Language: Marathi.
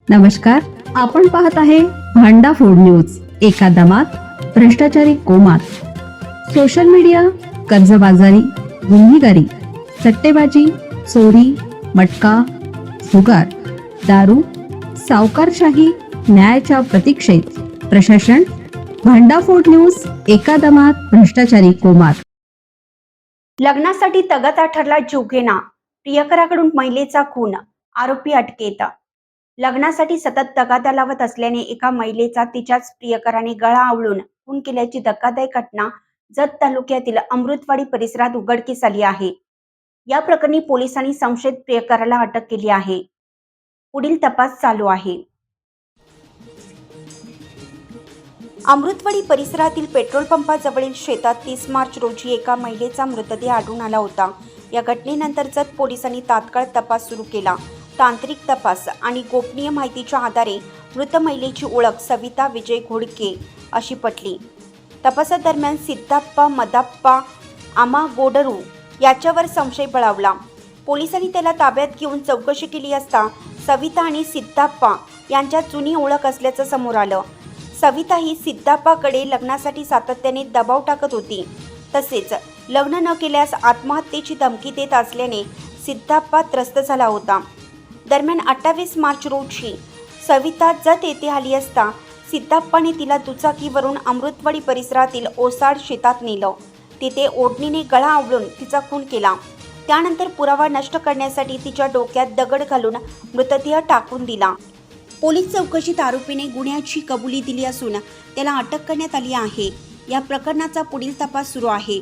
नमस्कार, आपण पाहत आहे भांडा फोड न्यूज. एका दमात भ्रष्टाचारी कोमात. सोशल मीडिया, कर्जबाजारी, गुन्हेगारी, सट्टेबाजी, चोरी, मटका, जुगार, दारू, सावकारशाही, न्यायाच्या प्रतीक्षेत प्रशासन. भांडाफोड न्यूज. एका दमात भ्रष्टाचारी कोमात. लग्नासाठी तगादा ठरला जीवघेणा. प्रियकराकडून महिलेचा खून, आरोपी अटकेत. लग्नासाठी सतत तगादा लावत असल्याने एका महिलेचा तिच्याच प्रियकराने गळा आवळून खून केल्याची धक्कादायक घटना जत तालुक्यातील अमृतवाडी परिसरात उघडकीस आली आहे. या प्रकरणी पोलिसांनी संशयित प्रियकराला अटक केली आहे. पुढील तपास चालू आहे. अमृतवाडी परिसरातील पेट्रोल पंपाजवळील शेतात 30 मार्च रोजी एका महिलेचा मृतदेह आढळून आला होता. या घटनेनंतर जत पोलिसांनी तात्काळ तपास सुरू केला. तांत्रिक तपास आणि गोपनीय माहितीच्या आधारे मृत महिलेची ओळख सविता विजय घोडके अशी पटली. तपासादरम्यान सिद्धाप्पा मदाप्पा आमागोडरू याच्यावर संशय बळावला. पोलिसांनी त्याला ताब्यात घेऊन चौकशी केली असता सविता आणि सिद्धाप्पा यांच्यात जुनी ओळख असल्याचं समोर आलं. सविता ही सिद्धाप्पाकडे लग्नासाठी सातत्याने दबाव टाकत होती. तसेच लग्न न केल्यास आत्महत्येची धमकी देत असल्याने सिद्धाप्पा त्रस्त झाला होता. दरम्यान 28 मार्च रोजी सविता जत येथे आली असता सिद्धाप्पाने तिला दुचाकीवरून अमृतवाडी परिसरातील ओसाड शेतात नेलं. तिथे ओढणीने गळा आवळून तिचा खून केला. त्यानंतर पुरावा नष्ट करण्यासाठी तिच्या डोक्यात दगड घालून मृतदेह टाकून दिला. पोलीस चौकशीत आरोपीने गुन्ह्याची कबुली दिली असून त्याला अटक करण्यात आली आहे. या प्रकरणाचा पुढील तपास सुरू आहे.